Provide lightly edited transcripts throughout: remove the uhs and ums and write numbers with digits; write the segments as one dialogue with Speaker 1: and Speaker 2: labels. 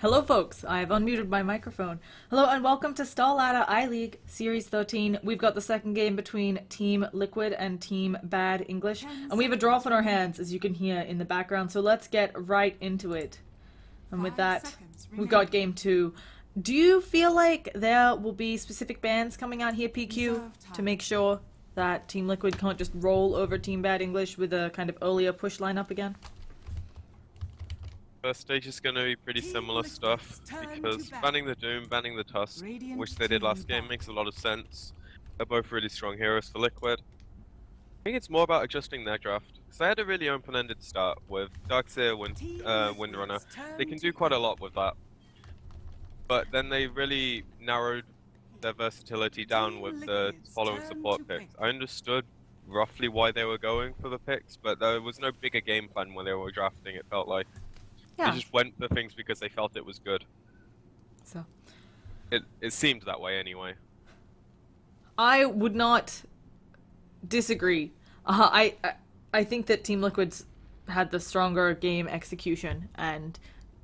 Speaker 1: Hello folks, I have unmuted my microphone. Hello and welcome to Star Ladder I-League Series 13. We've got the second game between Team Liquid and Team Bad English. And we have a draw on our hands, as you can hear in the background, so let's get right into it. And with that, we've got game 2. Do you feel like there will be specific bans coming out here, PQ, to make sure that Team Liquid can't just roll over Team Bad English with a kind of earlier push lineup again?
Speaker 2: First stage is going to be pretty similar stuff, because banning the Doom, banning the Tusk, which they did last game, makes a lot of sense. They're both really strong heroes for Liquid. I think it's more about adjusting their draft, because they had a really open-ended start with Darkseer, Windrunner. They can do quite a lot with that. But then they really narrowed their versatility down with the following support picks. I understood roughly why they were going for the picks, but there was no bigger game plan when they were drafting, it felt like.
Speaker 1: Yeah.
Speaker 2: They just went for things because they felt it was good.
Speaker 1: So,
Speaker 2: it seemed that way anyway.
Speaker 1: I would not disagree. I think that Team Liquid's had the stronger game execution and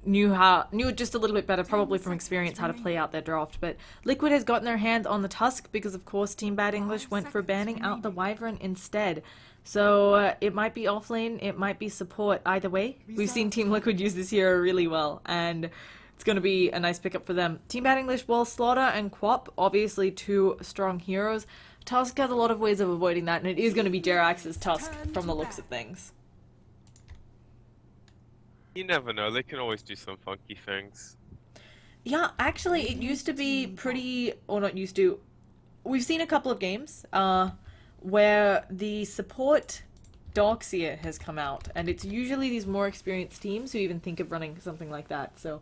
Speaker 1: knew it just a little bit better, probably from experience, how to play out their draft. But Liquid has gotten their hands on the Tusk because, of course, Team Bad English went for banning out the Wyvern instead. So it might be offlane, it might be support. Either way, we've seen Team Liquid use this hero really well, and it's going to be a nice pickup for them. Team Bad English, well, Slaughter and Quap, obviously two strong heroes. Tusk has a lot of ways of avoiding that, and it is going to be Jerax's Tusk from the looks of things.
Speaker 2: You never know, they can always do some funky things.
Speaker 1: Yeah, actually, it used to be pretty, or not used to, we've seen a couple of games, where the support Darkseer has come out, and it's usually these more experienced teams who even think of running something like that, so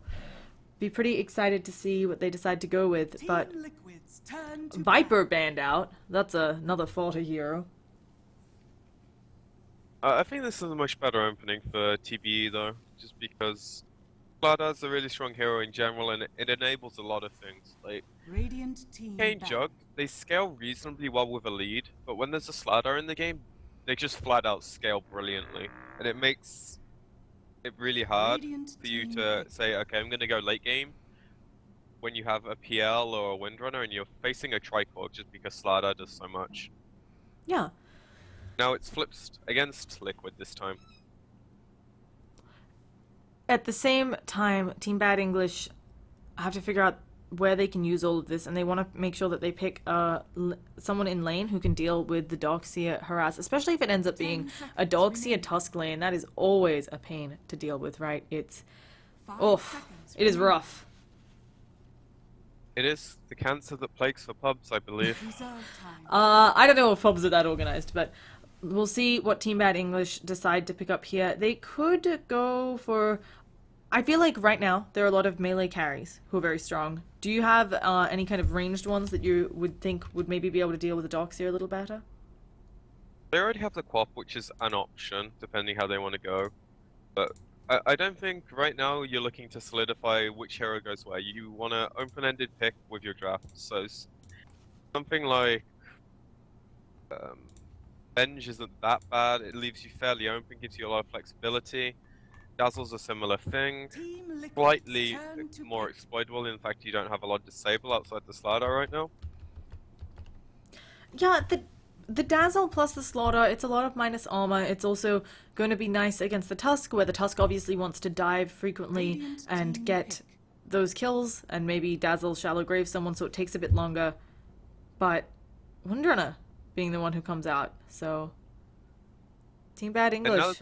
Speaker 1: be pretty excited to see what they decide to go with. But Viper banned out, that's another faulty hero.
Speaker 2: I think this is a much better opening for TBE though, just because Vlada's a really strong hero in general, and it enables a lot of things. Like, Kane Jug, they scale reasonably well with a lead, but when there's a Slardar in the game, they just flat out scale brilliantly. And it makes it really hard for you to say, okay, I'm going to go late game when you have a PL or a Windrunner and you're facing a Tricorp just because Slardar does so much.
Speaker 1: Yeah.
Speaker 2: Now it's flipped against Liquid this time.
Speaker 1: At the same time, Team Bad English have to figure out where they can use all of this, and they want to make sure that they pick someone in lane who can deal with the Darkseer harass, especially if it ends up being a Darkseer Tusk lane. That is always a pain to deal with, right? It's, it is rough.
Speaker 2: It is the cancer that plagues the pubs, I believe.
Speaker 1: I don't know if pubs are that organized, but we'll see what Team Bad English decide to pick up here. They could go for... I feel like right now there are a lot of melee carries who are very strong. Do you have any kind of ranged ones that you would think would maybe be able to deal with the Darkseer a little better?
Speaker 2: They already have the Quap, which is an option, depending how they want to go. But I don't think right now you're looking to solidify which hero goes where. You want an open-ended pick with your draft. So something like... Venge isn't that bad, it leaves you fairly open, gives you a lot of flexibility. Dazzle's a similar thing, slightly more exploitable, in fact you don't have a lot of disable outside the Slardar right now.
Speaker 1: Yeah, the Dazzle plus the Slaughter, it's a lot of minus armor. It's also going to be nice against the Tusk, where the Tusk obviously wants to dive frequently and get those kills, and maybe Dazzle shallow grave someone so it takes a bit longer. But Windrunner being the one who comes out, so Team Bad English.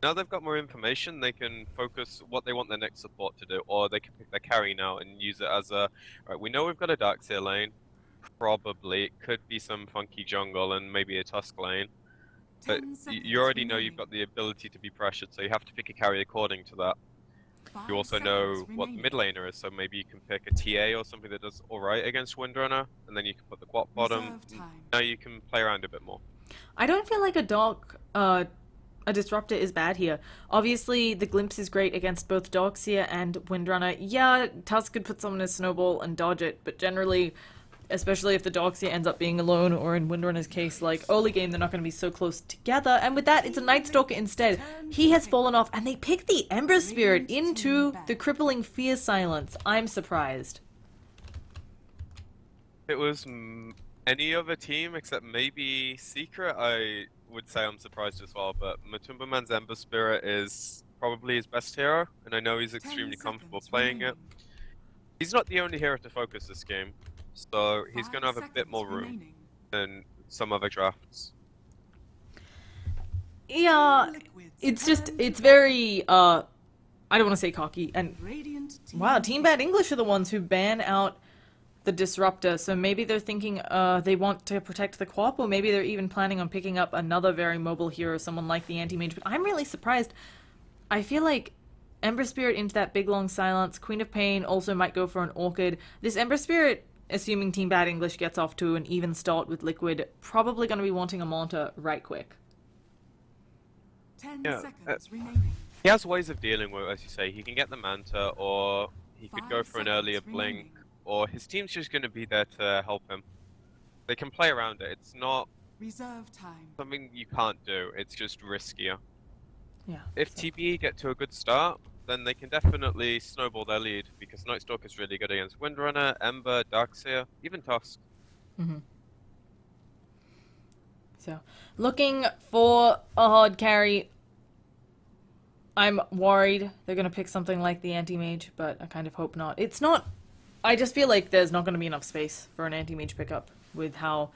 Speaker 2: Now they've got more information, they can focus what they want their next support to do, or they can pick their carry now and use it as a, right, we know we've got a Darkseer lane, probably, it could be some funky jungle and maybe a Tusk lane, but you already know you've got the ability to be pressured, so you have to pick a carry according to that. You also know what the mid laner is, so maybe you can pick a TA or something that does alright against Windrunner, and then you can put the Quap bottom. Now you can play around a bit more.
Speaker 1: I don't feel like a Disruptor is bad here. Obviously, the Glimpse is great against both Darkseer and Windrunner. Yeah, Tusk could put someone in a snowball and dodge it, but generally, especially if the Doxia ends up being alone, or in Windrunner's case, like early game, they're not going to be so close together. And with that, it's a Night Stalker instead. He has fallen off, and they pick the Ember Spirit into the crippling Fear Silence. I'm surprised.
Speaker 2: If it was any other team except maybe Secret, I would say I'm surprised as well. But Matumbaman's Ember Spirit is probably his best hero, and I know he's extremely comfortable playing it. He's not the only hero to focus this game, so he's going to have a bit more room than some other drafts.
Speaker 1: Yeah, it's very, I don't want to say cocky, and wow, Team Bad English are the ones who ban out the Disruptor, so maybe they're thinking they want to protect the QoP, or maybe they're even planning on picking up another very mobile hero, someone like the Anti-Mage, but I'm really surprised. I feel like Ember Spirit into that big long silence, Queen of Pain also might go for an Orchid. This Ember Spirit, assuming Team Bad English gets off to an even start with Liquid, probably going to be wanting a Manta right quick.
Speaker 3: 10
Speaker 2: Yeah,
Speaker 3: seconds remaining.
Speaker 2: he has ways of dealing with it, as you say. He can get the Manta, or he could go
Speaker 3: 5
Speaker 2: for an
Speaker 3: seconds
Speaker 2: earlier Blink,
Speaker 3: remaining.
Speaker 2: or his team's just going to be there to help him. They can play around it. It's not
Speaker 3: Reserve time.
Speaker 2: something you can't do. It's just riskier.
Speaker 1: Yeah.
Speaker 2: If
Speaker 1: so-
Speaker 2: TBE get to a good start, then they can definitely snowball their lead, because Night Stalker is really good against Windrunner, Ember, Darkseer, even Tusk.
Speaker 1: Mm-hmm. So, looking for a hard carry. I'm worried they're going to pick something like the Anti-Mage, but I kind of hope not. It's not... I just feel like there's not going to be enough space for an Anti-Mage pickup with how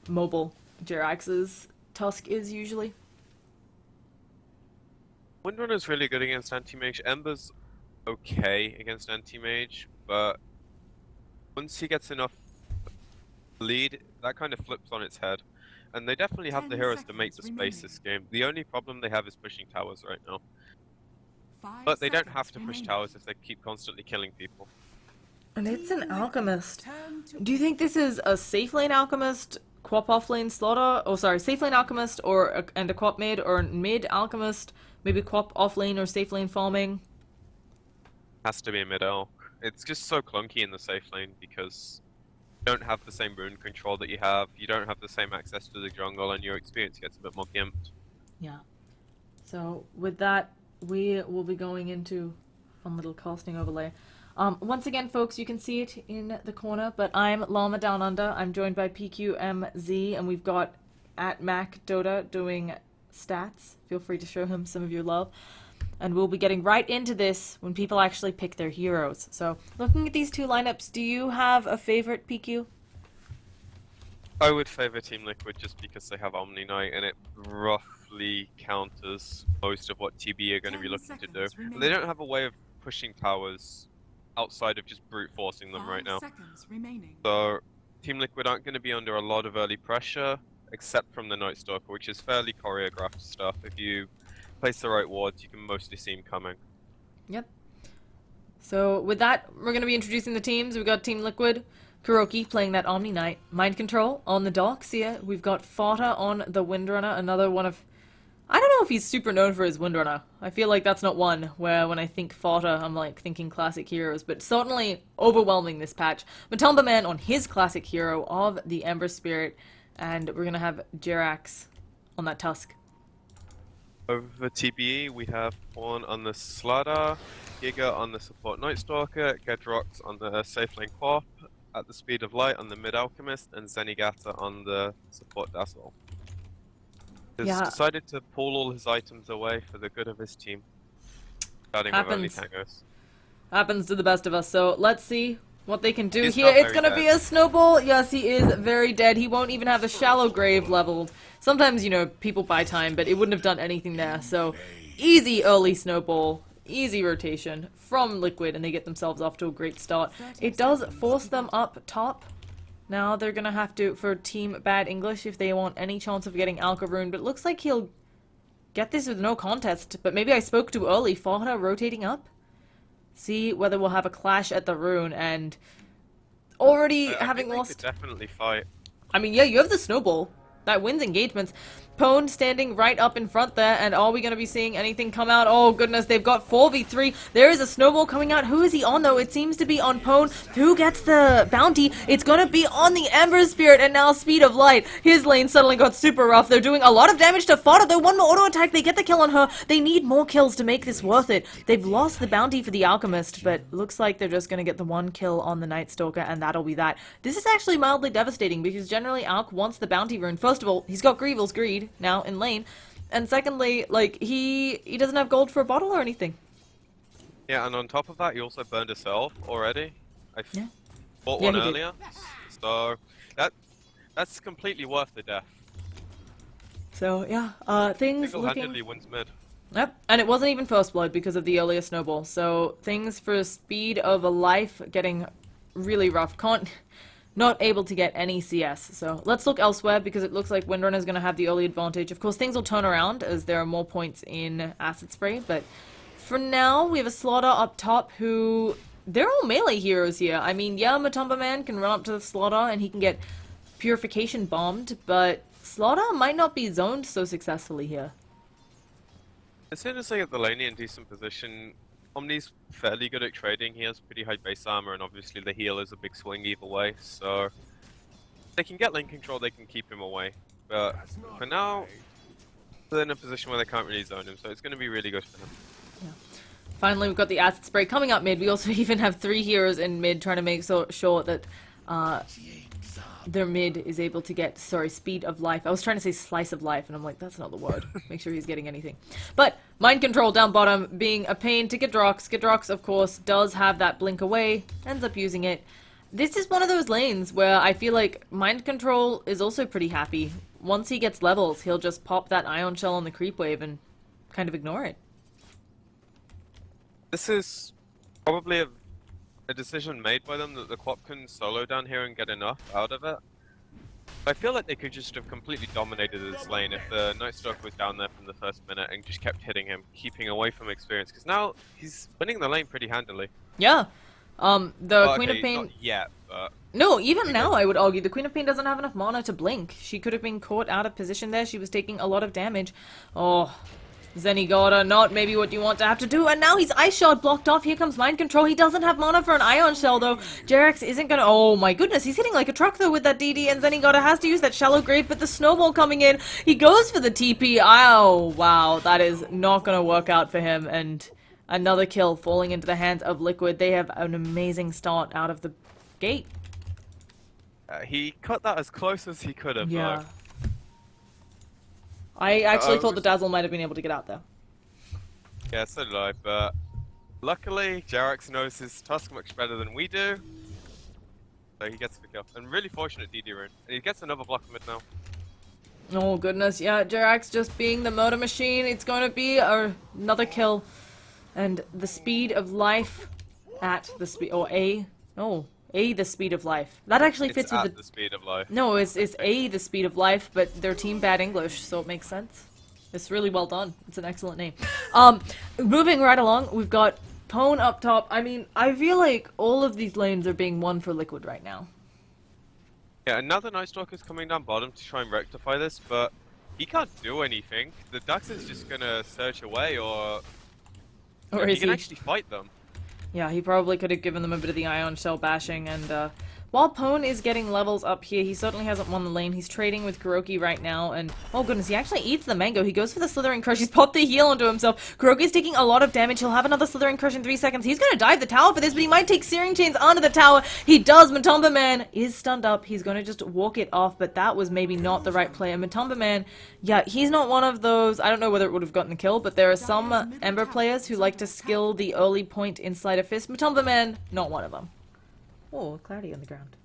Speaker 1: mobile Jerax's Tusk is usually.
Speaker 2: Windrunner's really good against Anti-Mage. Ember's okay against Anti-Mage, but once he gets enough lead, that kind of flips on its head. And they definitely have the
Speaker 3: 10
Speaker 2: heroes to make the
Speaker 3: seconds
Speaker 2: space this game. The only problem they have is pushing towers right now.
Speaker 3: 5
Speaker 2: But they don't
Speaker 3: seconds
Speaker 2: have to push
Speaker 3: remaining.
Speaker 2: towers if they keep constantly killing people.
Speaker 1: And it's an
Speaker 3: Team
Speaker 1: Alchemist.
Speaker 3: Turn to
Speaker 1: Do you think this is a safe lane Alchemist, QoP off lane Slaughter? Oh, sorry, safe lane Alchemist and a QoP mid, or mid Alchemist, maybe QoP off lane or safe lane farming?
Speaker 2: Has to be a mid-elk. It's just so clunky in the safe lane because you don't have the same rune control that you have, you don't have the same access to the jungle, and your experience gets a bit more gimped.
Speaker 1: Yeah. So with that, we will be going into a fun little casting overlay. Once again, folks, you can see it in the corner, but I'm Llama Down Under. I'm joined by PqMz, and we've got at Mac Dota doing stats. Feel free to show him some of your love. And we'll be getting right into this when people actually pick their heroes. So, looking at these two lineups, do you have a favorite, PQ?
Speaker 2: I would favor Team Liquid just because they have Omni Knight, and it roughly counters most of what TBE are going to be
Speaker 3: 10
Speaker 2: looking to do.
Speaker 3: seconds
Speaker 2: And they
Speaker 3: remaining.
Speaker 2: don't have a way of pushing towers outside of just brute forcing them
Speaker 3: 5
Speaker 2: right now.
Speaker 3: seconds remaining.
Speaker 2: So Team Liquid aren't going to be under a lot of early pressure, except from the Night Stalker, which is fairly choreographed stuff. If you place the right wards, you can mostly see him coming.
Speaker 1: Yep. So with that, we're going to be introducing the teams. We've got Team Liquid, Kuroki playing that Omni Knight, Mind Control on the Darkseer. We've got Fata on the Windrunner, another one of... I don't know if he's super known for his Windrunner. I feel like that's not one where when I think Fata, I'm like thinking classic heroes, but certainly overwhelming this patch. Matumba Man on his classic hero of the Ember Spirit, and we're going to have Jerax on that Tusk.
Speaker 2: Over TBE, we have Pawn on the Slardar, Giga on the support Night Stalker, Gedrox on the safe lane Quap, at the speed of light on the mid Alchemist, and Zenigata on the support Dazzle. He's
Speaker 1: Yeah.
Speaker 2: decided to pull all his items away for the good of his team. Starting with only
Speaker 1: Happens.
Speaker 2: tangos.
Speaker 1: Happens to the best of us, so let's see what they can do
Speaker 2: He's
Speaker 1: here.
Speaker 2: not
Speaker 1: It's
Speaker 2: very
Speaker 1: gonna
Speaker 2: dead.
Speaker 1: be a snowball. Yes, he is very dead. He won't even have the shallow grave leveled. Sometimes, you know, people buy time, but it wouldn't have done anything there. So, easy early snowball, easy rotation from Liquid, and they get themselves off to a great start. It does force them up top. Now they're gonna have to, for Team Bad English, if they want any chance of getting Alka Rune, but it looks like he'll get this with no contest. But maybe I spoke too early. Fata rotating up. See whether we'll have a clash at the rune, and already
Speaker 2: I
Speaker 1: having
Speaker 2: think they
Speaker 1: lost.
Speaker 2: could definitely fight.
Speaker 1: I mean, yeah, you have the snowball that wins engagements. Pwn standing right up in front there, and are we going to be seeing anything come out? Oh goodness, they've got 4v3. There is a snowball coming out. Who is he on though? It seems to be on Pwn. Who gets the bounty? It's going to be on the Ember Spirit, and now Speed of Light. His lane suddenly got super rough. They're doing a lot of damage to Fodder though. One more auto attack. They get the kill on her. They need more kills to make this worth it. They've lost the bounty for the Alchemist, but looks like they're just going to get the one kill on the Night Stalker, and that'll be that. This is actually mildly devastating because generally Alk wants the bounty rune. First of all, he's got Greevil's Greed now in lane, and secondly, like, he doesn't have gold for a bottle or anything.
Speaker 2: Yeah, and on top of that, he also burned himself already.
Speaker 1: Yeah.
Speaker 2: Bought
Speaker 1: Yeah,
Speaker 2: one
Speaker 1: he did.
Speaker 2: earlier, so that's completely worth the death.
Speaker 1: So yeah, things
Speaker 2: Single-handedly
Speaker 1: looking...
Speaker 2: wins mid.
Speaker 1: Yep, and it wasn't even first blood because of the earlier snowball. So things for Speed of a Life getting really rough. Not able to get any CS. So let's look elsewhere because it looks like Windrunner's going to have the early advantage. Of course, things will turn around as there are more points in Acid Spray, but for now, we have a Slaughter up top who... They're all melee heroes here. I mean, yeah, Matumba Man can run up to the Slaughter and he can get Purification bombed, but Slaughter might not be zoned so successfully here.
Speaker 2: As soon as they get the lane in decent position, Omni's fairly good at trading. He has pretty high base armor, and obviously the heal is a big swing either way. So they can get lane control, they can keep him away. But for now, they're in a position where they can't really zone him, so it's going to be really good for him.
Speaker 1: Yeah. Finally, we've got the Acid Spray coming up mid. We also even have 3 heroes in mid trying to make sure that their mid is able to get, Speed of Life. I was trying to say Slice of Life, and I'm like, that's not the word. Make sure he's getting anything. But Mind Control down bottom being a pain to Gidrox. Gidrox, of course, does have that blink away, ends up using it. This is one of those lanes where I feel like Mind Control is also pretty happy. Once he gets levels, he'll just pop that Ion Shell on the creep wave and kind of ignore it.
Speaker 2: This is probably a decision made by them that the Quap can solo down here and get enough out of it. I feel like they could just have completely dominated this lane if the Night Stalker was down there from the first minute and just kept hitting him, keeping away from experience, because now he's winning the lane pretty handily.
Speaker 1: Yeah. The
Speaker 2: Well,
Speaker 1: Queen
Speaker 2: okay,
Speaker 1: of Pain...
Speaker 2: not yet, but...
Speaker 1: No, even now I would argue the Queen of Pain doesn't have enough mana to blink. She could have been caught out of position there. She was taking a lot of damage. Oh... Zenigata, not maybe what you want to have to do, and now he's Ice Shard blocked off. Here comes Mind Control. He doesn't have mana for an Ion Shell, though. Jerax isn't gonna... Oh my goodness, he's hitting like a truck, though, with that DD, and Zenigata has to use that Shallow Grave, but the Snowball coming in, he goes for the TP. Oh, wow, that is not gonna work out for him, and another kill falling into the hands of Liquid. They have an amazing start out of the gate.
Speaker 2: He cut that as close as he could have,
Speaker 1: Yeah.
Speaker 2: though.
Speaker 1: I actually thought the Dazzle might have been able to get out there.
Speaker 2: Yeah, so did I, but luckily Jerax knows his task much better than we do. So he gets the kill. And really fortunate DD rune. And he gets another block mid now.
Speaker 1: Oh goodness, yeah, Jerax just being the murder machine. It's going to be another kill. And the Speed of Life at the speed... Or A... Oh, A, the Speed of Life. That actually fits
Speaker 2: It's
Speaker 1: with
Speaker 2: at the speed of life.
Speaker 1: No, it's A, the Speed of Life, but they're team bad English, so it makes sense. It's really well done. It's an excellent name. Moving right along, we've got Pwn up top. I mean, I feel like all of these lanes are being won for Liquid right now.
Speaker 2: Yeah, another Night Stalker's coming down bottom to try and rectify this, but he can't do anything. The Dux is just gonna search away, or
Speaker 1: Or
Speaker 2: he
Speaker 1: is
Speaker 2: can
Speaker 1: he?
Speaker 2: actually fight them.
Speaker 1: Yeah, he probably could have given them a bit of the Ion Shell bashing, and while Pwn is getting levels up here, he certainly hasn't won the lane. He's trading with Kuroki right now, and oh goodness, he actually eats the mango. He goes for the Slithering Crush. He's popped the heal onto himself. Kuroki's taking a lot of damage. He'll have another Slithering Crush in 3 seconds. He's gonna dive the tower for this, but he might take Searing Chains onto the tower. He does. Matumba Man is stunned up. He's gonna just walk it off, but that was maybe not the right play. And Matumba Man, yeah, he's not one of those... I don't know whether it would have gotten the kill, but there are some Ember players who like to skill the early point in Sleight of Fist. Matumba Man, not one of them. Oh, clarity on the ground.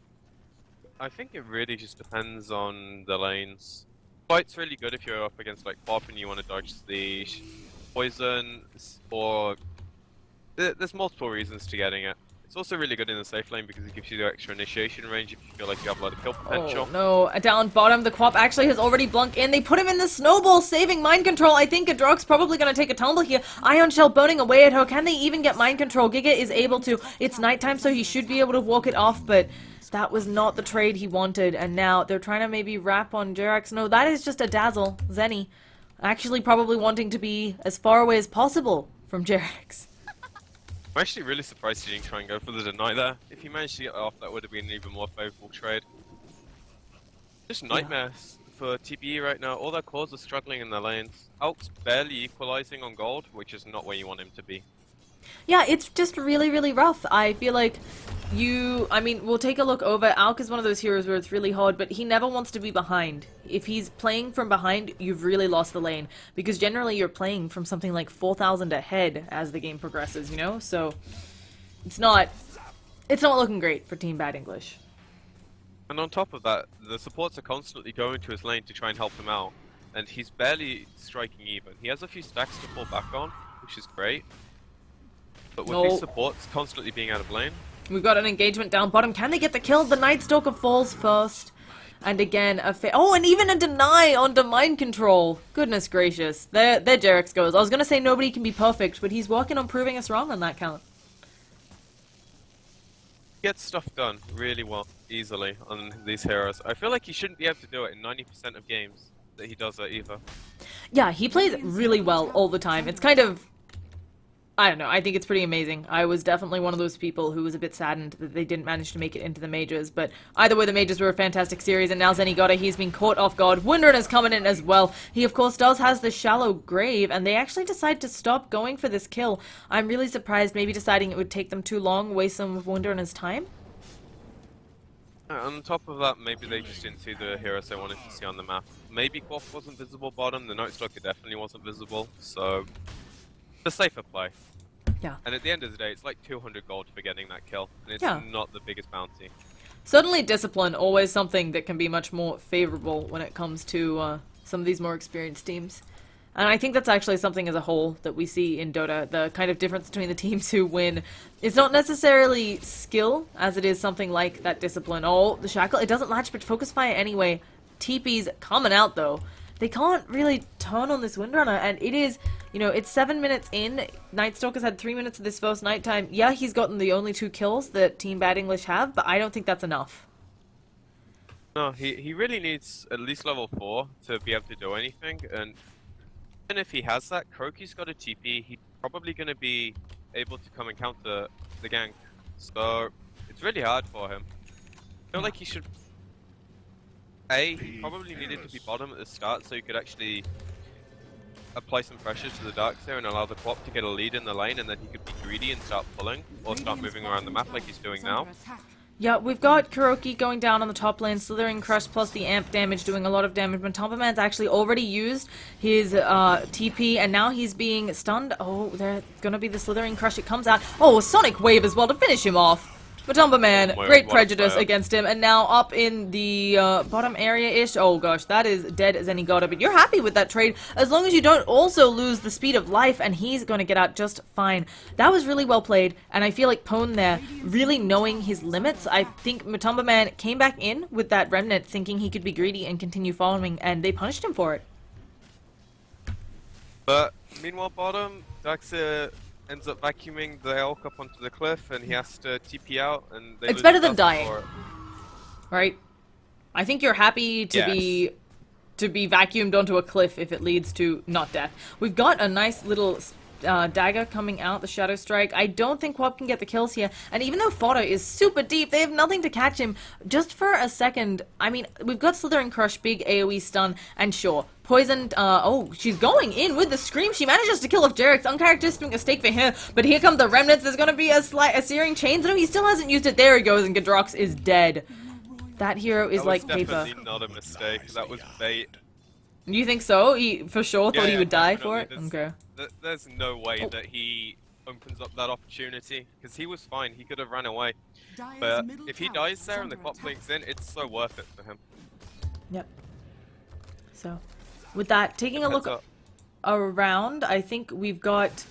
Speaker 2: I think it really just depends on the lanes. Fight's really good if you're up against like Pop and you want to dodge the poison, or there's multiple reasons to getting it. It's also really good in the safe lane because it gives you the extra initiation range if you feel like you have a lot of kill potential.
Speaker 1: Oh no, down bottom, the Quap actually has already blunked in. They put him in the snowball, saving mind control. I think Gadrock's probably going to take a tumble here. Ion Shell burning away at her. Can they even get mind control? Giga is able to. It's nighttime, so he should be able to walk it off, but that was not the trade he wanted. And now they're trying to maybe wrap on Jerax. No, that is just a dazzle. Zenny actually probably wanting to be as far away as possible from Jerax.
Speaker 2: I'm actually really surprised he didn't try and go for the deny there. If he managed to get it off, that would have been an even more favourable trade. Just nightmares for TBE right now. All their cores are struggling in their lanes. Alk's barely equalising on gold, which is not where you want him to be.
Speaker 1: Yeah, it's just really, really rough. I feel like we'll take a look over. Alk is one of those heroes where it's really hard, but he never wants to be behind. If he's playing from behind, you've really lost the lane. Because generally you're playing from something like 4,000 ahead as the game progresses, you know? So, it's not looking great for Team Bad English.
Speaker 2: And on top of that, the supports are constantly going to his lane to try and help him out. And he's barely striking even. He has a few stacks to fall back on, which is great. But with these supports constantly being out of lane...
Speaker 1: We've got an engagement down bottom. Can they get the kill? The Night Stalker falls first. And again, and even a deny onto mind control. Goodness gracious. There Jerax goes. I was gonna say nobody can be perfect, but he's working on proving us wrong on that count.
Speaker 2: He gets stuff done really well, easily, on these heroes. I feel like he shouldn't be able to do it in 90% of games that he does it either.
Speaker 1: Yeah, he plays really well all the time. It's kind of... I don't know, I think it's pretty amazing. I was definitely one of those people who was a bit saddened that they didn't manage to make it into the majors, but either way, the majors were a fantastic series, and now Zenigata, he's been caught off guard. Windrun is coming in as well. He, of course, has the shallow grave, and they actually decide to stop going for this kill. I'm really surprised, maybe deciding it would take them too long, waste some of Windrun's time.
Speaker 2: On top of that, maybe they just didn't see the heroes they wanted to see on the map. Maybe Quaff wasn't visible bottom, the Night Stalker definitely wasn't visible, so... the safer play.
Speaker 1: Yeah.
Speaker 2: And at the end of the day, it's like 200 gold for getting that kill, and it's not the biggest bounty.
Speaker 1: Certainly discipline, always something that can be much more favorable when it comes to some of these more experienced teams. And I think that's actually something as a whole that we see in Dota, the kind of difference between the teams who win. It's not necessarily skill, as it is something like that discipline. Oh, the Shackle, it doesn't latch, but Focus Fire anyway. TP's coming out, though. They can't really turn on this Windrunner, and it is, you know, it's 7 minutes in. Night Stalker's had 3 minutes of this first nighttime. Yeah, he's gotten the only 2 kills that Team Bad English have, but I don't think that's enough.
Speaker 2: No, he really needs at least level 4 to be able to do anything, and even if he has that, Kroki's got a TP, he's probably going to be able to come and counter the gank, so it's really hard for him. I feel like he should... he probably needed to be bottom at the start so he could actually apply some pressure to the Darks there and allow the Quap to get a lead in the lane, and then he could be greedy and start pulling, or start moving around the map like he's doing now.
Speaker 1: Yeah, we've got Kuroki going down on the top lane, Slithering Crush plus the amp damage doing a lot of damage. PqMz actually already used his TP, and now he's being stunned. Oh, there's gonna be the Slithering Crush, it comes out. Oh, a Sonic Wave as well to finish him off. PqMz, great prejudice against him, and now up in the bottom area-ish. Oh gosh, that is dead Zenigata, but you're happy with that trade as long as you don't also lose the speed of life, and he's going to get out just fine. That was really well played, and I feel like Pwn there, really knowing his limits. I think PqMz came back in with that Remnant thinking he could be greedy and continue following, and they punished him for it.
Speaker 2: But meanwhile bottom, Daxa ends up vacuuming the elk up onto the cliff, and he has to TP out, and they
Speaker 1: it's better than dying, right? I think you're happy to be vacuumed onto a cliff if it leads to not death. We've got a nice little dagger coming out, the Shadow Strike. I don't think Quap can get the kills here, and even though Fodder is super deep, they have nothing to catch him. Just for a second, I mean, we've got Slithering Crush, big AoE stun, and sure, poisoned, oh, she's going in with the Scream. She manages to kill off Jerax. Uncharacteristic mistake for him, but here come the Remnants. There's gonna be a Searing Chains. No, he still hasn't used it. There he goes, and Gadrox is dead. That hero is like paper.
Speaker 2: That was definitely not a mistake. That was bait.
Speaker 1: You think so? He for sure thought he would die for it? Okay.
Speaker 2: There's no way that he opens up that opportunity, because he was fine, he could have ran away. But if he dies there and the Quap blinks in, it's so worth it for him.
Speaker 1: Yep. So, with that, taking a look around, I think we've got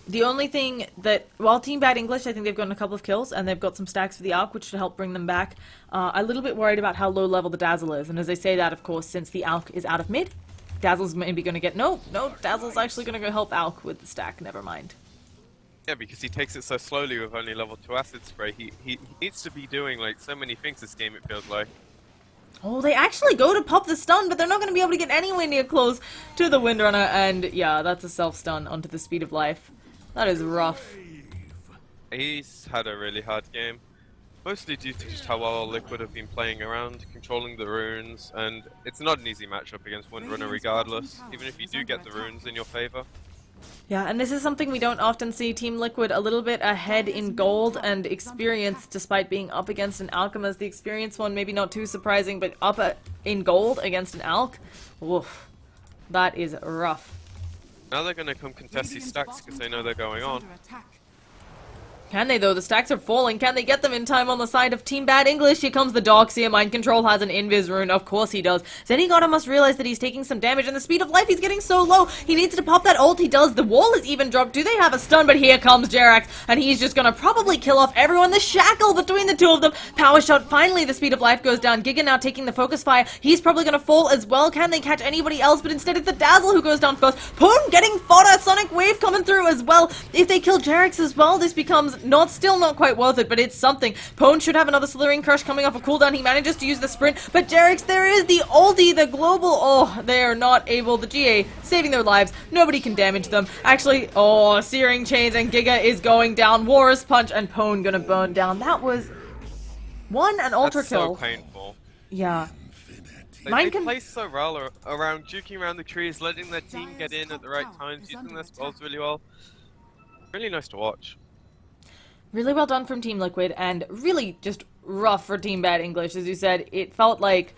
Speaker 1: The only thing that, while Team Bad English, I think they've gotten a couple of kills, and they've got some stacks for the Alk, which should help bring them back. A little bit worried about how low level the Dazzle is, and as I say that, of course, since the Alk is out of mid, Dazzle's maybe going to get... No, Dazzle's actually going to go help Alk with the stack, never mind.
Speaker 2: Yeah, because he takes it so slowly with only level 2 acid spray. He needs to be doing like so many things this game, it feels like.
Speaker 1: Oh, they actually go to pop the stun, but they're not going to be able to get anywhere near close to the Windrunner, and yeah, that's a self-stun onto the speed of life. That is rough.
Speaker 2: He's had a really hard game, mostly due to just how well Liquid have been playing around, controlling the runes, and it's not an easy matchup against Windrunner regardless, even if you do get the runes in your favor.
Speaker 1: Yeah, and this is something we don't often see. Team Liquid a little bit ahead in gold and experience, despite being up against an Alchemist. The experienced one, maybe not too surprising, but up in gold against an Alk? Oof. That is rough.
Speaker 2: Now they're going to come contest these stacks because they know they're going on.
Speaker 1: Can they though? The stacks are falling. Can they get them in time on the side of Team Bad English? Here comes the Darkseer. Mind Control has an Invis rune. Of course he does. Zenigata must realize that he's taking some damage, and the speed of life, he's getting so low. He needs to pop that ult. He does. The wall is even dropped. Do they have a stun? But here comes Jerax, and he's just gonna probably kill off everyone. The shackle between the two of them. Power shot. Finally, the speed of life goes down. Giga now taking the focus fire. He's probably gonna fall as well. Can they catch anybody else? But instead it's the Dazzle who goes down first. Poon getting fodder. Sonic Wave coming through as well. If they kill Jerax as well, this becomes still not quite worth it, but it's something. Pone should have another Slithering Crush coming off a cooldown. He manages to use the sprint, but Jerax, there is the ulti, the global. Oh, they are not able. The GA saving their lives. Nobody can damage them. Actually, oh, Searing Chains, and Giga is going down. Walrus Punch, and Pone gonna burn down. That was an ultra
Speaker 2: That's
Speaker 1: kill.
Speaker 2: so painful.
Speaker 1: Yeah.
Speaker 2: They play so well around, juking around the trees, letting their team get in at the right times, using their spells really well. Really nice to watch.
Speaker 1: Really well done from Team Liquid, and really just rough for Team Bad English. As you said, it felt like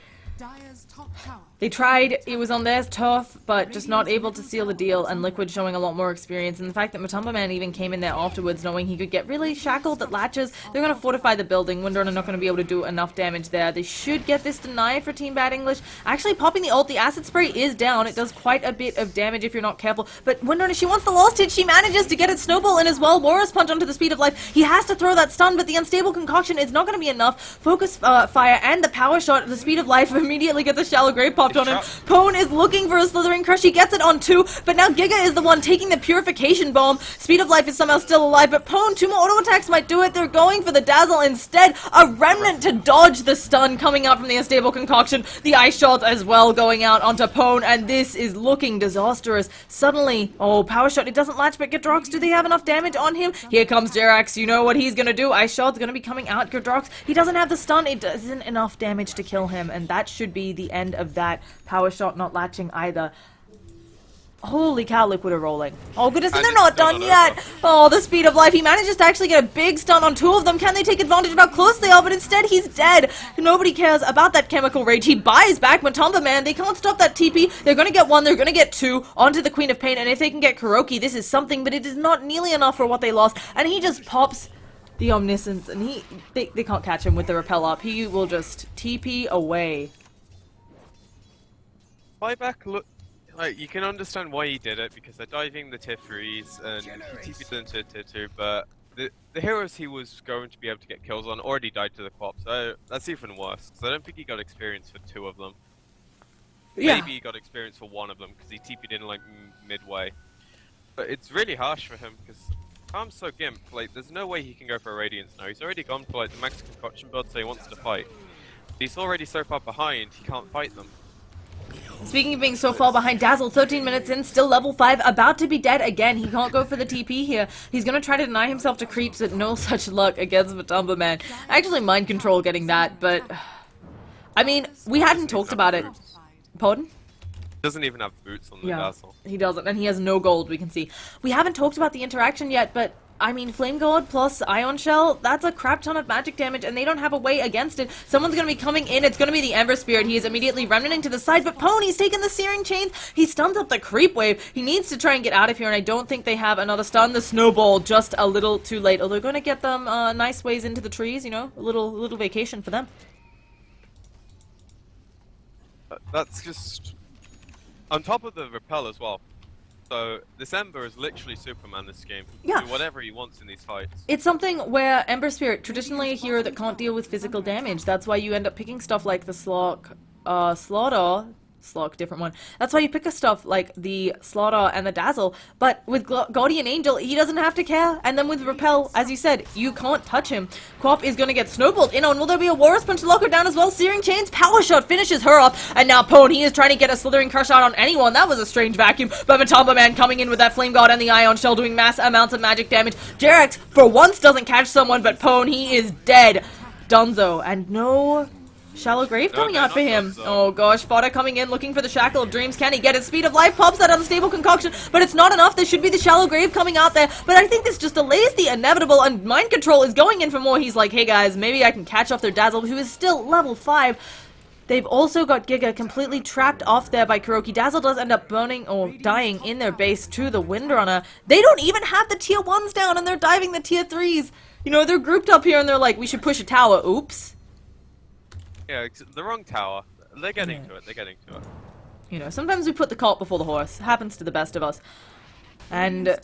Speaker 1: they tried, it was on their turf, but just not able to seal the deal, and Liquid showing a lot more experience. And the fact that Matumba Man even came in there afterwards knowing he could get really shackled at latches, they're going to fortify the building. Windrunner not going to be able to do enough damage there. They should get this denied for Team Bad English. Actually popping the ult, the acid spray is down. It does quite a bit of damage if you're not careful, but Windrunner, she wants the last hit. She manages to get it snowball in as well. Walrus Punch onto the speed of life. He has to throw that stun, but the unstable concoction is not going to be enough. Focus fire and the power shot, the speed of life immediately gets a shallow grave popped on him. Pone is looking for a Slithering Crush. He gets it on 2, but now Giga is the one taking the Purification Bomb. Speed of life is somehow still alive, but Pone, 2 more auto attacks might do it. They're going for the Dazzle instead. A Remnant to dodge the stun coming out from the unstable concoction. The ice shots as well going out onto Pone, and this is looking disastrous. Suddenly, oh, power shot, it doesn't latch, but Gadrox, do they have enough damage on him? Here comes Jerax. You know what he's gonna do. Ice shot's gonna be coming out. Gadrox, he doesn't have the stun. It isn't enough damage to kill him, and that should be the end of that. Power shot not latching either. Holy cow, Liquid are rolling. Oh goodness, and they're not done yet! Oh, the speed of life. He manages to actually get a big stun on 2 of them. Can they take advantage of how close they are? But instead, he's dead. Nobody cares about that chemical rage. He buys back Matumba Man. They can't stop that TP. They're gonna get 1, they're gonna get 2 onto the Queen of Pain, and if they can get Kuroki, this is something, but it is not nearly enough for what they lost. And he just pops the Omniscience, and they can't catch him with the repel up. He will just TP away.
Speaker 2: Buyback, look, like, you can understand why he did it, because they're diving the tier 3s, and he TP'd them to tier 2, but the heroes he was going to be able to get kills on already died to the co-op, so that's even worse. So I don't think he got experience for 2 of them.
Speaker 1: Yeah.
Speaker 2: Maybe he got experience for 1 of them, because he TP'd in, like, midway. But it's really harsh for him, because I'm so gimp, like, there's no way he can go for a Radiance now. He's already gone for, like, the max concoction build, so he wants to fight. He's already so far behind, he can't fight them.
Speaker 1: Speaking of being so far behind, Dazzle, 13 minutes in, still level 5, about to be dead again. He can't go for the TP here. He's gonna try to deny himself to creeps, but no such luck against Matumba Man. Actually, Mind Control getting that, but... I mean, we hadn't talked about it. Pardon?
Speaker 2: Doesn't even have boots on the Dazzle.
Speaker 1: He doesn't, and he has no gold, we can see. We haven't talked about the interaction yet, but... I mean, Flame Guard plus Ion Shell, that's a crap ton of magic damage, and they don't have a way against it. Someone's gonna be coming in, it's gonna be the Ember Spirit. He is immediately remnanting to the side, but Pony's taking the Searing Chains. He stuns up the Creep Wave. He needs to try and get out of here, and I don't think they have another stun. The Snowball, just a little too late. Although, gonna get them nice ways into the trees, you know? A little vacation for them.
Speaker 2: That's just... On top of the repel as well. So this Ember is literally Superman this game. He
Speaker 1: Yeah.
Speaker 2: can do whatever he wants in these fights.
Speaker 1: It's something where Ember Spirit, traditionally a hero that can't deal with physical damage. That's why you end up picking stuff like the Slaughter, different one. That's why you pick a stuff like the Slaughter and the Dazzle. But with Guardian Angel, he doesn't have to care. And then with Repel, as you said, you can't touch him. Quap is going to get snowballed in on. Will there be a Walrus Punch to lock her down as well? Searing Chains, Power Shot finishes her off. And now Pwn, he is trying to get a Slithering Crush out on anyone. That was a strange vacuum. But Matamba Man coming in with that Flame Guard and the Ion Shell doing mass amounts of magic damage. Jerax, for once, doesn't catch someone, but Pwn, he is dead. Dunzo, and no Shallow Grave coming out for him. Oh gosh, Fodder coming in looking for the Shackle of Dreams. Can he get it? Speed of Life pops that unstable concoction, but it's not enough. There should be the Shallow Grave coming out there, but I think this just delays the inevitable, and Mind Control is going in for more. He's like, hey guys, maybe I can catch off their Dazzle, who is still level 5. They've also got Giga completely trapped off there by Kuroki. Dazzle does end up burning or dying in their base to the Windrunner. They don't even have the tier 1s down, and they're diving the tier 3s. You know, they're grouped up here, and they're like, we should push a tower. Oops.
Speaker 2: Yeah, the wrong tower. They're getting to it. They're getting to it.
Speaker 1: You know, sometimes we put the cart before the horse. Happens to the best of us. And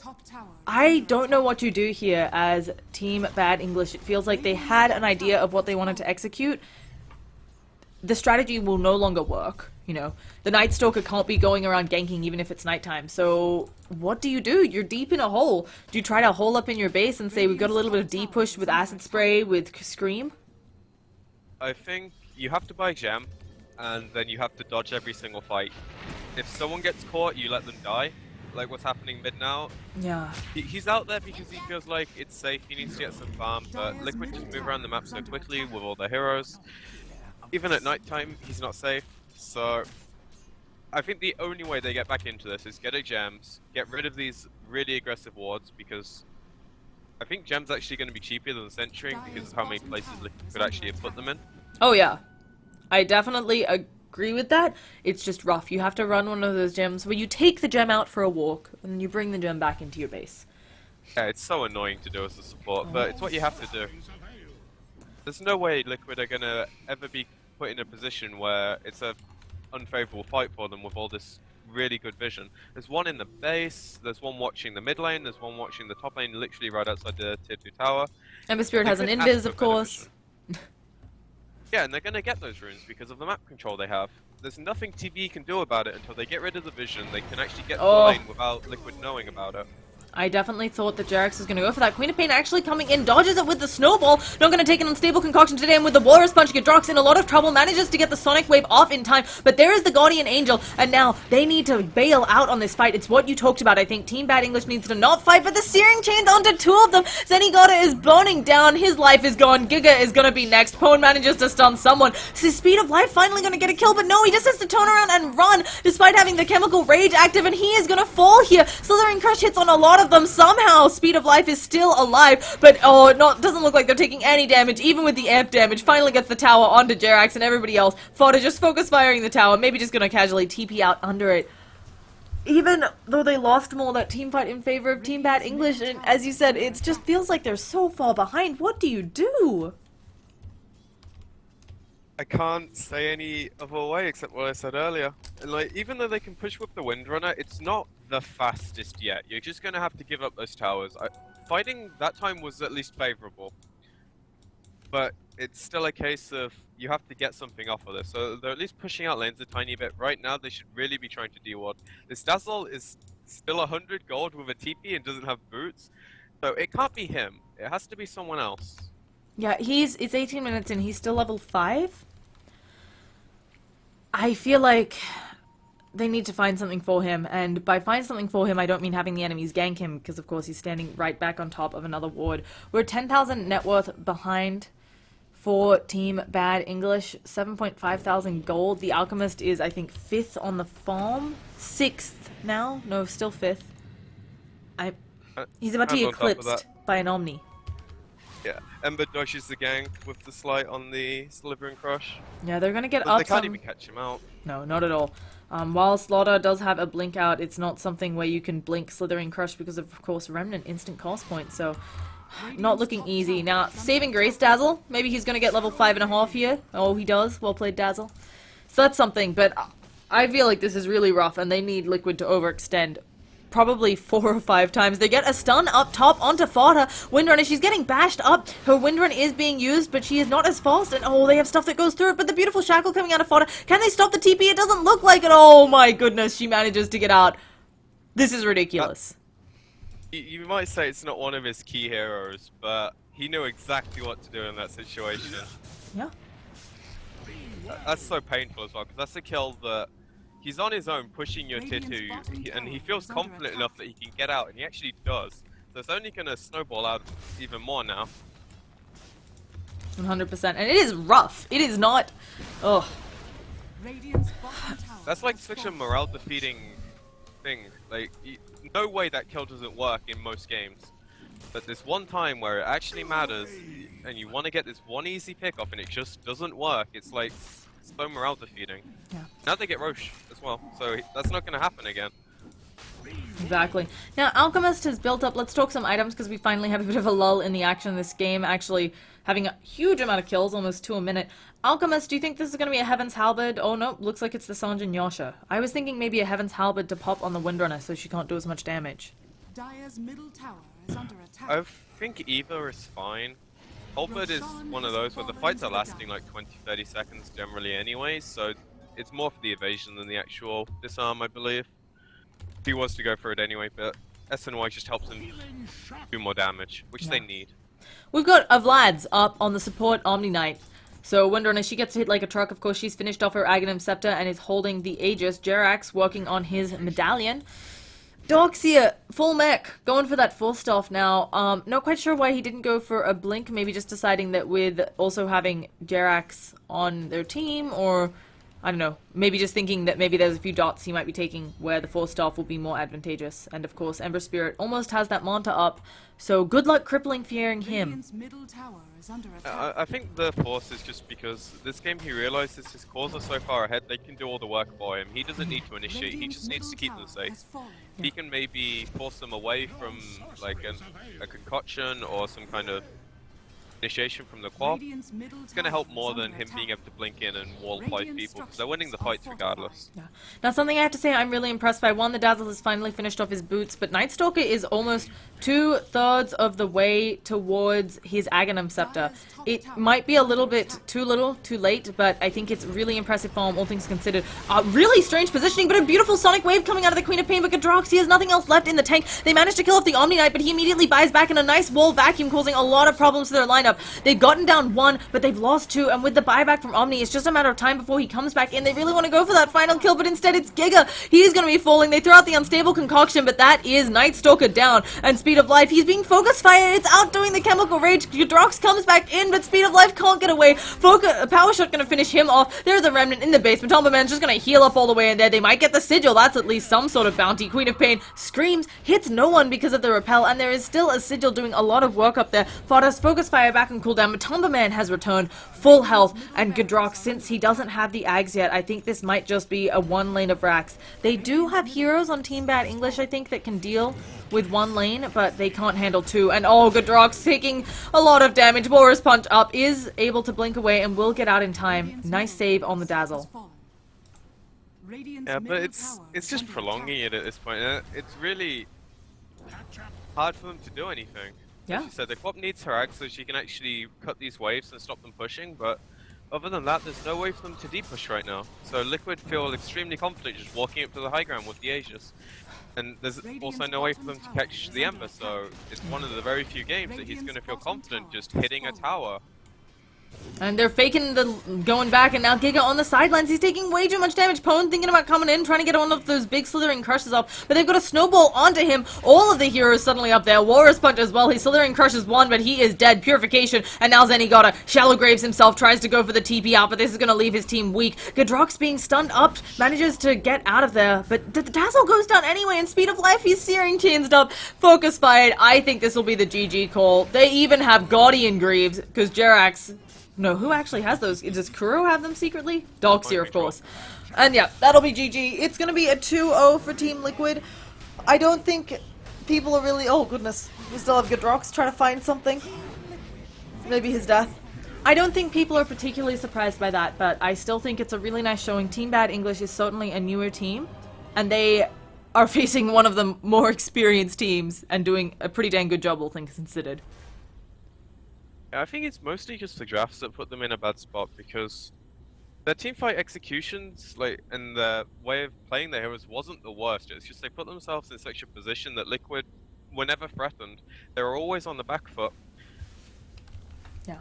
Speaker 1: I don't know what you do here as Team Bad English. It feels like they had an idea of what they wanted to execute. The strategy will no longer work. You know, the Night Stalker can't be going around ganking even if it's nighttime. So what do? You're deep in a hole. Do you try to hole up in your base and say we've got a little bit of D-push with Acid Spray, with Scream?
Speaker 2: I think you have to buy Gem, and then you have to dodge every single fight. If someone gets caught, you let them die, like what's happening mid now.
Speaker 1: Yeah.
Speaker 2: He's out there because he feels like it's safe, he needs to get some farm, but Liquid just move around the map so quickly with all their heroes. Even at nighttime, he's not safe, so I think the only way they get back into this is get a Gems, get rid of these really aggressive wards, because I think Gem's actually going to be cheaper than Centering because of how many places Liquid could actually have put them in.
Speaker 1: Oh yeah. I definitely agree with that. It's just rough. You have to run one of those gems where you take the gem out for a walk and you bring the gem back into your base.
Speaker 2: Yeah, it's so annoying to do as a support, but it's what you have to do. There's no way Liquid are going to ever be put in a position where it's a unfavorable fight for them with all this really good vision. There's one in the base, there's one watching the mid lane, there's one watching the top lane, literally right outside the tier 2 tower.
Speaker 1: Ember Spirit has an invis, of course.
Speaker 2: Yeah, and they're gonna get those runes because of the map control they have. There's nothing TBE can do about it until they get rid of the vision. They can actually get to the lane without Liquid knowing about it.
Speaker 1: I definitely thought that Jerax was going to go for that. Queen of Pain actually coming in, dodges it with the Snowball. Not going to take an unstable concoction today, and with the Walrus Punch, Gadrox in a lot of trouble, manages to get the Sonic Wave off in time. But there is the Guardian Angel, and now they need to bail out on this fight. It's what you talked about. I think Team Bad English needs to not fight, but the Searing Chains onto 2 of them. Zenigata is burning down. His life is gone. Giga is going to be next. Pwn manages to stun someone. His Speed of Life finally going to get a kill, but no, he just has to turn around and run, despite having the Chemical Rage active, and he is going to fall here. Slithering Crush hits on a lot of them somehow. Speed of Life is still alive, but doesn't look like they're taking any damage, even with the amp damage. Finally gets the tower onto Jerax and everybody else. Fodder just focus firing the tower, maybe just gonna casually TP out under it. Even though they lost more that team fight in favor of Team Bad English, and as you said, it just feels like they're so far behind. What do you do?
Speaker 2: I can't say any other way except what I said earlier. And like, even though they can push with the Windrunner, it's not the fastest yet. You're just gonna have to give up those towers. Fighting that time was at least favorable, but it's still a case of you have to get something off of this. So they're at least pushing out lanes a tiny bit. Right now, they should really be trying to de-ward. This Dazzle is still 100 gold with a TP and doesn't have boots, so it can't be him. It has to be someone else.
Speaker 1: Yeah, it's 18 minutes in. He's still level 5. I feel like they need to find something for him, and by find something for him, I don't mean having the enemies gank him, because of course he's standing right back on top of another ward. We're 10,000 net worth behind for Team Bad English, 7.5 thousand gold. The Alchemist is, I think, 5th on the farm, 6th now. No, still 5th. He's about to be eclipsed by an Omni.
Speaker 2: Yeah, Ember dodges the gang with the slight on the Slithering Crush.
Speaker 1: Yeah, they're gonna get
Speaker 2: But
Speaker 1: up
Speaker 2: they can't
Speaker 1: some...
Speaker 2: even catch him out.
Speaker 1: No, not at all. While Slaughter does have a blink out, it's not something where you can blink Slithering Crush because of course, Remnant instant cost point, so not looking easy. Now, saving Grace Dazzle. Maybe he's gonna get level 5.5 here. Oh, he does. Well played, Dazzle. So that's something, but I feel like this is really rough, and they need Liquid to overextend. probably 4 or 5 times. They get a stun up top onto Fodder. Windrunner, she's getting bashed up. Her Windrun is being used, but she is not as fast. And oh, they have stuff that goes through it. But the beautiful shackle coming out of Fodder. Can they stop the TP? It doesn't look like it. Oh my goodness, she manages to get out. This is ridiculous.
Speaker 2: You might say it's not one of his key heroes, but he knew exactly what to do in that situation.
Speaker 1: Yeah.
Speaker 2: That's so painful as well, because that's a kill that he's on his own pushing your tier 2, and he feels confident enough that he can get out, and he actually does. So it's only going to snowball out even more now.
Speaker 1: 100%. And it is rough. It is not... Oh.
Speaker 2: That's like such a morale defeating thing. Like, no way that kill doesn't work in most games. But this one time where it actually matters, and you want to get this one easy pick off and it just doesn't work, it's like so morale defeating.
Speaker 1: Yeah.
Speaker 2: Now they get Roche as well, so that's not going to happen again.
Speaker 1: Exactly. Now, PqMz has built up... Let's talk some items, because we finally have a bit of a lull in the action of this game, actually having a huge amount of kills, almost 2 a minute. PqMz, do you think this is going to be a Heaven's Halberd? Oh no, looks like it's the Sanjin Yasha. I was thinking maybe a Heaven's Halberd to pop on the Windrunner so she can't do as much damage.
Speaker 3: Dire's middle tower is under attack.
Speaker 2: I think either is fine. Halberd is one of those where the fights are lasting like 20-30 seconds generally anyways, so it's more for the evasion than the actual disarm, I believe. He wants to go for it anyway, but SNY just helps him do more damage, which they need.
Speaker 1: We've got a Vlad's up on the support Omni Knight. So Windrunner, she gets hit like a truck. Of course, she's finished off her Aghanim Scepter and is holding the Aegis. Jerax working on his medallion. Doxia, full mech, going for that full stuff now. Not quite sure why he didn't go for a blink, maybe just deciding that with also having Jerax on their team, or I don't know, maybe just thinking that maybe there's a few dots he might be taking where the full staff will be more advantageous. And of course, Ember Spirit almost has that Manta up, so good luck crippling fearing him.
Speaker 3: Middle tower is under attack.
Speaker 2: I think the force is just because this game he realizes his cores are so far ahead, they can do all the work for him. He doesn't need to initiate, he just needs to keep them safe. He can maybe force them away from like a concoction or some kind of initiation from the quad. It's going to help more than him being able to blink in and wall fight people, because they're winning the fights regardless.
Speaker 1: Yeah. Now, something I have to say I'm really impressed by. One, the Dazzle has finally finished off his boots, but Night Stalker is almost 2/3 of the way towards his Aghanim Scepter. It might be a little bit too little, too late, but I think it's really impressive form, all things considered. Really strange positioning, but a beautiful Sonic Wave coming out of the Queen of Pain, but Gadroxy has nothing else left in the tank. They managed to kill off the Omni Knight, but he immediately buys back in a nice wall vacuum, causing a lot of problems to their lineup. They've gotten down 1, but they've lost 2, and with the buyback from Omni, it's just a matter of time before he comes back in. They really want to go for that final kill, but instead it's Giga. He's going to be falling. They throw out the Unstable Concoction, but that is Night Stalker down, and Speed of Life, he's being focus fired. It's outdoing the Chemical Rage. Gadrox comes back in, but Speed of Life can't get away. Power Shot going to finish him off. There's a Remnant in the basement. Tomberman's just going to heal up all the way in there. They might get the Sigil. That's at least some sort of bounty. Queen of Pain screams, hits no one because of the repel, and there is still a Sigil doing a lot of work up there. Fodder's focus fire back and cooldown, but Tomberman has returned full health, and Gadrox, since he doesn't have the Ags yet, I think this might just be a 1 lane of racks. They do have heroes on Team Bad English, I think, that can deal with 1 lane, but they can't handle 2. And oh, Gadrox taking a lot of damage. Walrus Punch up, is able to blink away and will get out in time. Nice save on the Dazzle.
Speaker 2: Yeah, but it's just prolonging it at this point. It's really hard for them to do anything.
Speaker 1: Yeah.
Speaker 2: As you said, the Quap needs her Ag so she can actually cut these waves and stop them pushing, but other than that, there's no way for them to deep push right now. So Liquid feel extremely confident just walking up to the high ground with the Aegis. And there's also no way for them to catch the Ember, so it's one of the very few games that he's going to feel confident just hitting a tower.
Speaker 1: And they're faking the going back, and now Giga on the sidelines. He's taking way too much damage. Pwn thinking about coming in, trying to get one of those big slithering crushes off, but they've got a snowball onto him. All of the heroes suddenly up there. Walrus Punch as well. He's slithering crushes 1, but he is dead. Purification, and now Zenigata Shallow Graves himself tries to go for the TP out, but this is going to leave his team weak. Gadrox being stunned up, manages to get out of there, but the Dazzle goes down anyway, and Speed of Life, he's searing changed up. Focus fired. I think this will be the GG call. They even have Guardian Greaves, because Jerax... No, who actually has those? Does Kuro have them secretly? Dogseer, of course. And yeah, that'll be GG. It's going to be a 2-0 for Team Liquid. I don't think people are really... Oh, goodness. We still have Gadrox trying to find something. Maybe his death. I don't think people are particularly surprised by that, but I still think it's a really nice showing. Team Bad English is certainly a newer team, and they are facing one of the more experienced teams and doing a pretty dang good job, all things considered.
Speaker 2: Yeah, I think it's mostly just the drafts that put them in a bad spot because their teamfight executions, like, and their way of playing their heroes wasn't the worst. It's just they put themselves in such a position that Liquid were never threatened. They were always on the back foot.
Speaker 1: Yeah.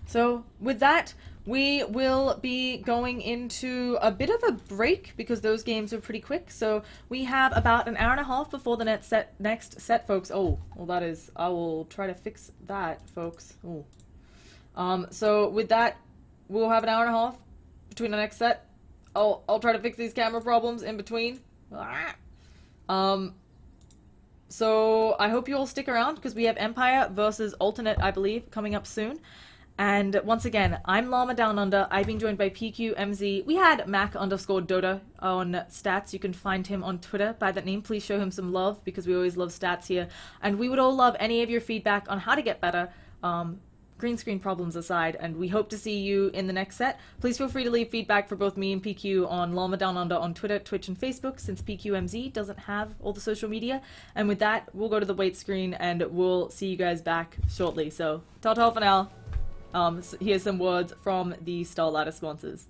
Speaker 1: So with that, we will be going into a bit of a break because those games are pretty quick. So we have about an hour and a half before the next set, folks. Oh, well, that is. I will try to fix that, folks. Oh. So with that, we'll have an hour and a half between the next set. I'll try to fix these camera problems in between. So I hope you all stick around because we have Empire versus Alternate, I believe, coming up soon. And once again, I'm Llama Down Under. I've been joined by PqMz. We had Mac_Dota on stats. You can find him on Twitter by that name. Please show him some love because we always love stats here. And we would all love any of your feedback on how to get better. Green screen problems aside, and we hope to see you in the next set. Please feel free to leave feedback for both me and PQ on Llama Down Under on Twitter, Twitch, and Facebook, since PqMz doesn't have all the social media. And with that, we'll go to the wait screen, and we'll see you guys back shortly. So, ta-ta for now. Here's some words from the Star Ladder sponsors.